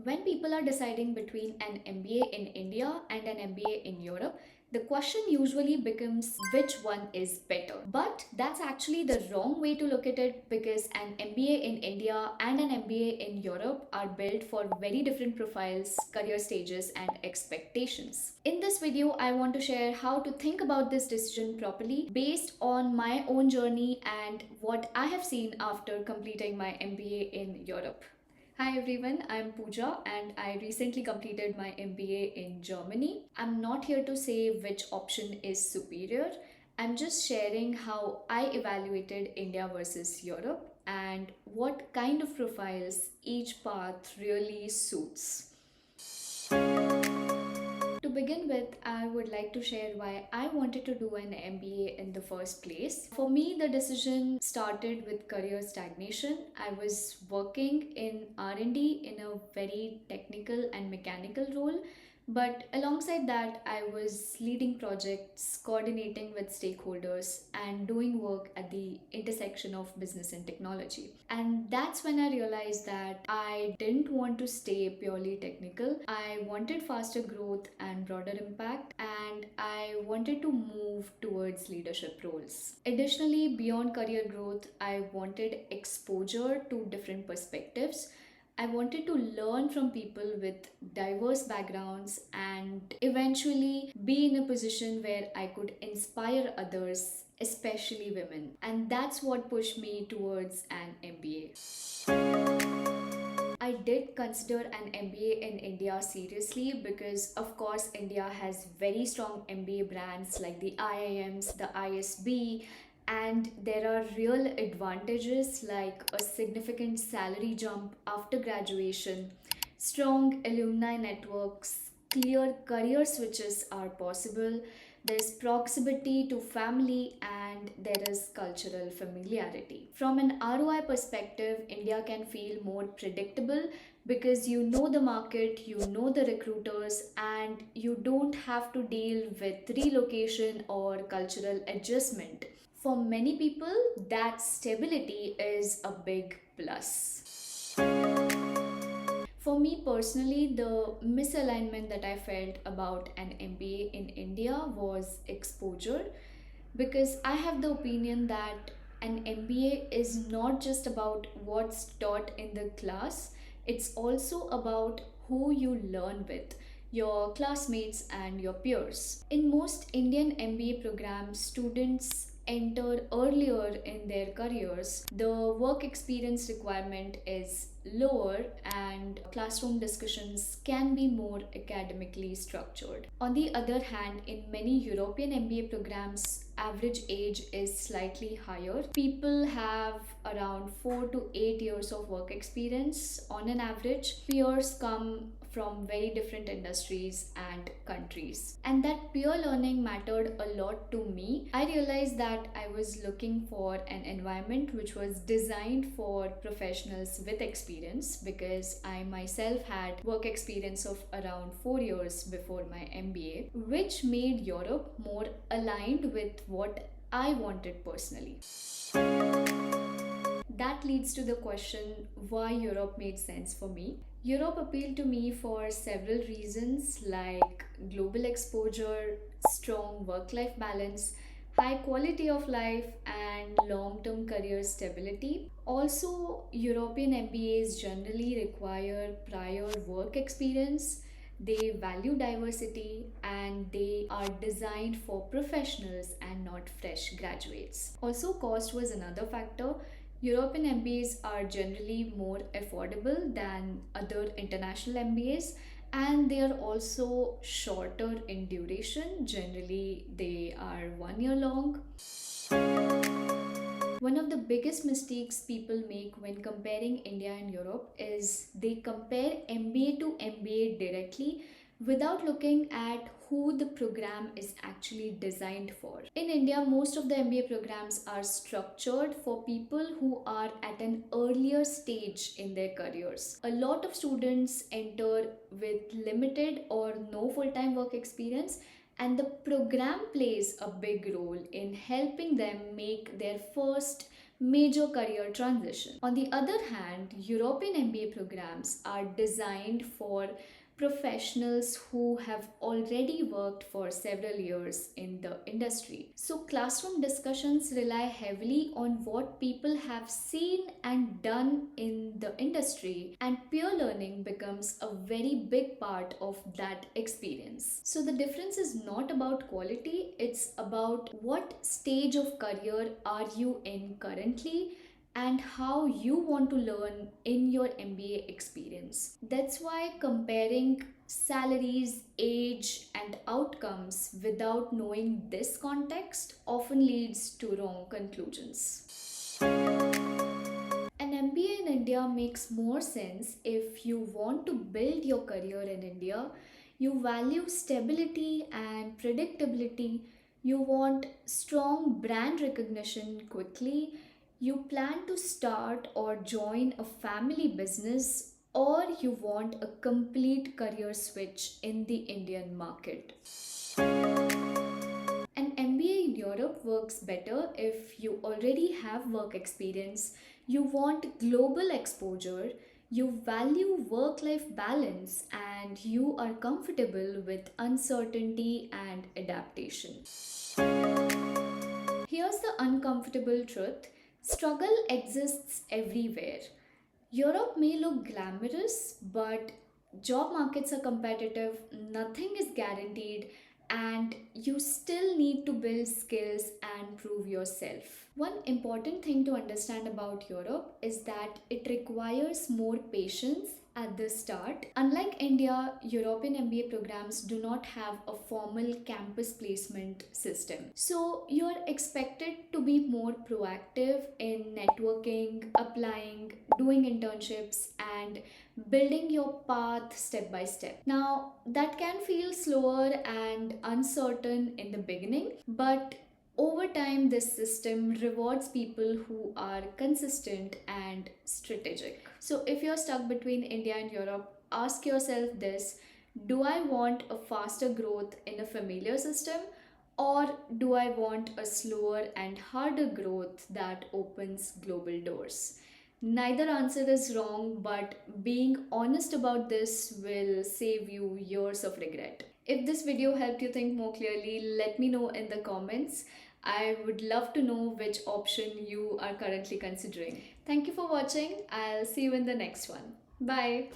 When people are deciding between an MBA in India and an MBA in Europe, the question usually becomes which one is better. But that's actually the wrong way to look at it because an MBA in India and an MBA in Europe are built for very different profiles, career stages, and expectations. In this video, I want to share how to think about this decision properly based on my own journey and what I have seen after completing my MBA in Europe. Hi everyone, I'm Pooja and I recently completed my MBA in Germany. I'm not here to say which option is superior. I'm just sharing how I evaluated India versus Europe and what kind of profiles each path really suits. To begin with, I would like to share why I wanted to do an MBA in the first place. For me, the decision started with career stagnation. I was working in R&D in a very technical and mechanical role, but alongside that, I was leading projects, coordinating with stakeholders, and doing work at the intersection of business and technology. And that's when I realized that I didn't want to stay purely technical. I wanted faster growth and broader impact, and I wanted to move towards leadership roles. Additionally, beyond career growth, I wanted exposure to different perspectives. I wanted to learn from people with diverse backgrounds and eventually be in a position where I could inspire others, especially women. And that's what pushed me towards an MBA. I did consider an MBA in India seriously because, of course, India has very strong MBA brands like the IIMs, the ISB, and there are real advantages like a significant salary jump after graduation, strong alumni networks, clear career switches are possible, there's proximity to family, and there is cultural familiarity. From an ROI perspective, India can feel more predictable because you know the market, you know the recruiters, and you don't have to deal with relocation or cultural adjustment. For many people, that stability is a big plus. For me personally, the misalignment that I felt about an MBA in India was exposure because I have the opinion that an MBA is not just about what's taught in the class, it's also about who you learn with, your classmates and your peers. In most Indian MBA programs, students enter earlier in their careers. The work experience requirement is lower and classroom discussions can be more academically structured. On the other hand, in many European MBA programs, average age is slightly higher. People have around 4 to 8 years of work experience on an average. Peers come from very different industries and countries. And that peer learning mattered a lot to me. I realized that I was looking for an environment which was designed for professionals with experience because I myself had work experience of around 4 years before my MBA, which made Europe more aligned with what I wanted personally. That leads to the question why Europe made sense for me. Europe appealed to me for several reasons like global exposure, strong work life balance, high quality of life, and long term career stability. Also, European MBAs generally require prior work experience. They value diversity and they are designed for professionals and not fresh graduates. Also, cost was another factor. European MBAs are generally more affordable than other international MBAs and they are also shorter in duration. Generally, they are 1 year long. One of the biggest mistakes people make when comparing India and Europe is they compare MBA to MBA directly without looking at who the program is actually designed for. In India, most of the MBA programs are structured for people who are at an earlier stage in their careers. A lot of students enter with limited or no full-time work experience and the program plays a big role in helping them make their first major career transition. On the other hand, European MBA programs are designed for professionals who have already worked for several years in the industry. So, classroom discussions rely heavily on what people have seen and done in the industry, and peer learning becomes a very big part of that experience. So, the difference is not about quality, it's about what stage of career are you in currently and how you want to learn in your MBA experience. That's why comparing salaries, age, and outcomes without knowing this context often leads to wrong conclusions. An MBA in India makes more sense if you want to build your career in India. You value stability and predictability. You want strong brand recognition quickly. You plan to start or join a family business, or you want a complete career switch in the Indian market. An MBA in Europe works better if you already have work experience, you want global exposure, you value work life balance, and you are comfortable with uncertainty and adaptation. Here's the uncomfortable truth: struggle exists everywhere. Europe may look glamorous, but job markets are competitive, nothing is guaranteed, and you still need to build skills and prove yourself. One important thing to understand about Europe is that it requires more patience at the start. Unlike India, European MBA programs do not have a formal campus placement system. So you're expected to be more proactive in networking, applying, doing internships, and building your path step by step. Now, that can feel slower and uncertain in the beginning, but over time, this system rewards people who are consistent and strategic. So, if you're stuck between India and Europe, ask yourself this: do I want a faster growth in a familiar system, or do I want a slower and harder growth that opens global doors? Neither answer is wrong, but being honest about this will save you years of regret. If this video helped you think more clearly, let me know in the comments. I would love to know which option you are currently considering. Thank you for watching. I'll see you in the next one. Bye.